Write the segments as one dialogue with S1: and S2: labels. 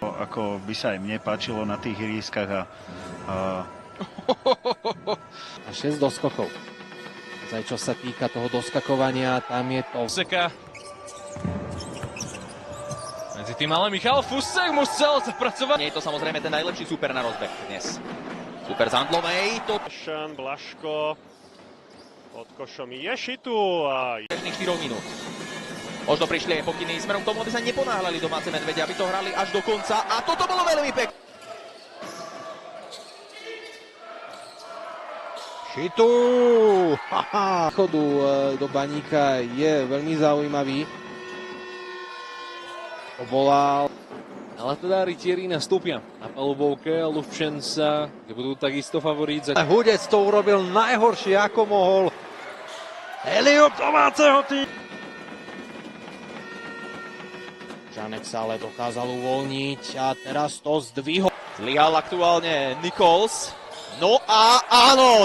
S1: Ako by sa aj mne páčilo na tých ihriskách a
S2: 6 doskokov. Aj čo sa týka toho doskakovania, tam je to...
S3: Fuseka. Medzi tým ale Michal Fusek musel zapracovať.
S4: Nie je to samozrejme ten najlepší super na rozbeh dnes. Super z Handlovej.
S5: Blaško. Pod košom je Šitu.
S4: Bežných 4 minút. Možno prišli aj pokyny smerom k tomu, aby sa neponáhľali domáce medvede, aby to hrali až do konca. A toto bolo veľmi pekné.
S2: Šitu! Chodu do Baníka je veľmi zaujímavý. Obolal.
S3: Ale teda rytieri nastúpia na palubovke Lufčenca, kde budú takisto favorít.
S6: Hudec to urobil najhoršie, ako mohol. Eliot domáceho týmu.
S2: Žanek sa ale dokázal uvoľniť a teraz to zdvihol.
S4: Zlyhal aktuálne Nichols. No a áno,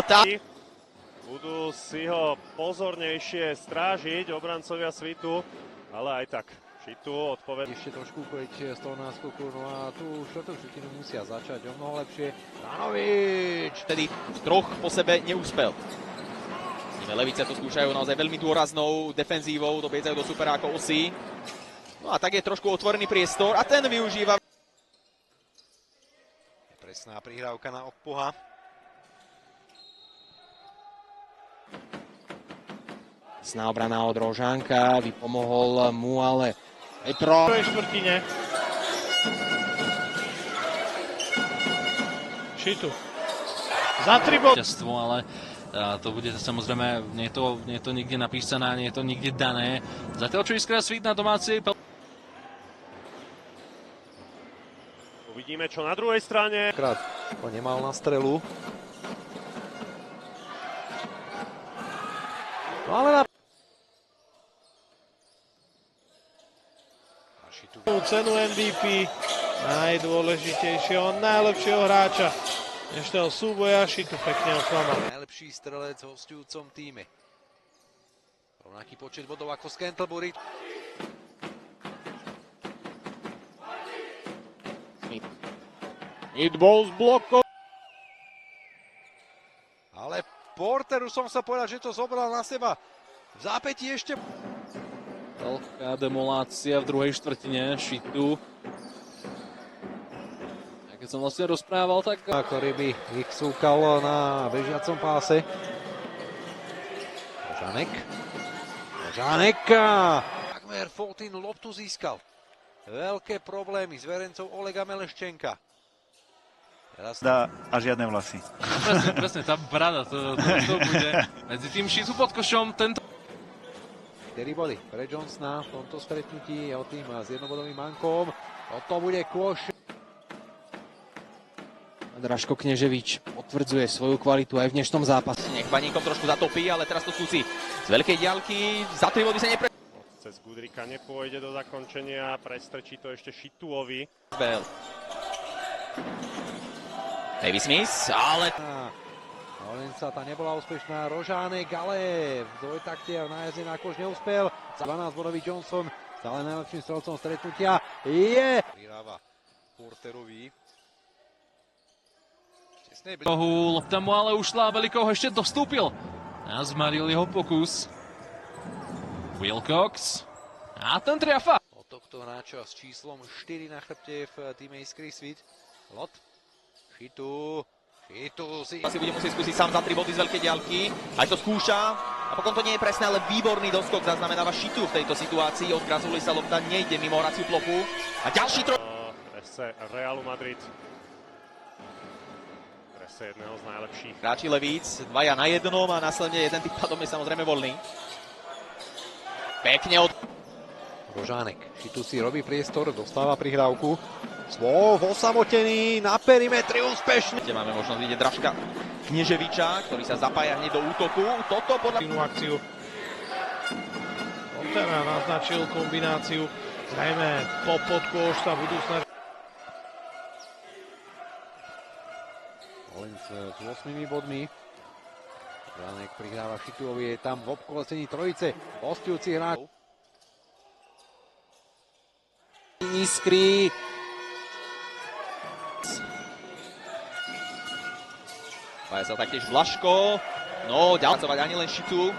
S5: budú si ho pozornejšie strážiť obrancovia Svitu, ale aj tak Šitu odpovedá.
S6: Ešte trošku ukojiť z toho náskoku, no a tu štvrtú štvrtinu musia začať o mnoho lepšie. Stanovič!
S4: Vtedy v troch po sebe neúspel. Levice to skúšajú naozaj veľmi dôraznou defenzívou, dobiedzajú do supera ako osy. No a tak je trošku otvorený priestor a ten využíva.
S6: Presná prihrávka na Okpuha.
S2: Sná obrana od Rožánka, vypomohol mu ale Petro.
S5: V štvrtine. Šitu. Za 3 body.
S3: Ale to bude samozrejme, nie je to nikde napísané, nie je to nikde dané. Zatiaľ čo Iskra Svit na domácej.
S5: Uvidíme, čo na druhej strane.
S6: Krát ho nemal na strelu. No ale na...
S5: Cenu MVP najdôležitejšieho, najlepšieho hráča dnešného súboja. Šitu pekne oklamal.
S6: Najlepší strelec v hostujúcom týme. Rovnaký počet bodov ako z Canterbury.
S2: Hitball z blokov.
S6: Ale Porteru som sa povedal, že to zobral na seba. V zápätí ešte...
S3: Veľká demolácia v druhej štvrtine Šitu. A keď som vlastne rozprával, tak...
S6: Ktorý by ich súkal na bežiacom páse. Žánek. Takmer Fotin loptu získal. Veľké problémy s verencov Olega Meleščenka.
S1: a žiadne vlasy.
S3: Presne, tá brada, to bude. Medzi tým Šitu pod košom, tento...
S6: 4 body pre Johnsona v tomto stretnutí o tým s jednobodovým mankom. Toto bude kôš.
S2: Dražko Kneževič potvrdzuje svoju kvalitu aj v dnešnom zápase.
S4: Nech Baníkom trošku zatopí, ale teraz to skúsi z veľkej diaľky. Za 3 body sa nepre...
S5: Cez Gudrika nepôjde do zakončenia, prestrčí to ešte Šituovi.
S4: Davis Smith, ale...
S6: Valenca tá nebola úspešná, Rožánek, ale v dvojtakte a nájazde na koš neúspel. 12-bodový Johnson, stále najlepším strelcom stretnutia je... Priráva Porterovi.
S3: Lopta mu ale ušla a Velikov ešte dostúpil. A zmaril jeho pokus. Wilcox. A ten triafa.
S6: Od tohto hráča s číslom 4 na chrbte v týme Iskry Svit. Lot. Šitu si...
S4: Asi bude musieť skúsiť sám za 3 body z veľkej diaľky. Aj to skúša. Napokon to nie je presné, ale výborný doskok zaznamenáva Šitu v tejto situácii. Od Krazulisa lopta nejde mimo hraciu plochu. A ďalší
S5: Prese Realu Madrid. Prese jedného z najlepších.
S4: Hráči Levíc, dvaja na jednom a následne jeden tým pádom je samozrejme voľný. Pekne od...
S6: Rožánek. Šitu si robí priestor, dostáva prihrávku. Svov osamotený na perimetri úspešne.
S4: Kde máme možnosť vidieť Dražka Kneževiča, ktorý sa zapája hneď do útoku. Toto podľa...
S5: akciu. Pontera naznačil kombináciu. Zrejme po podkoš sa budú snažiť.
S6: Len s 8 bodmi. Rožánek prihráva Šituovi, je tam v obkolesení trojice hostujúcich hráčov.
S2: Iskry.
S4: Spája sa taktiež Blaško. No, ďalcovať ani len Šitu.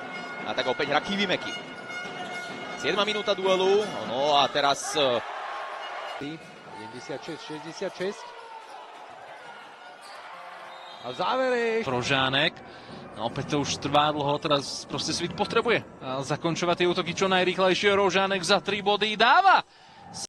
S4: A tak opäť hra Kivimeky. 7. minúta duelu. No a teraz
S6: 76-66. A v závere
S3: Rožánek. No, opäť to už trvá dlho, teraz proste Svit potrebuje zakončovať tie útoky čo najrýchlejšie. Rožánek za 3 body dáva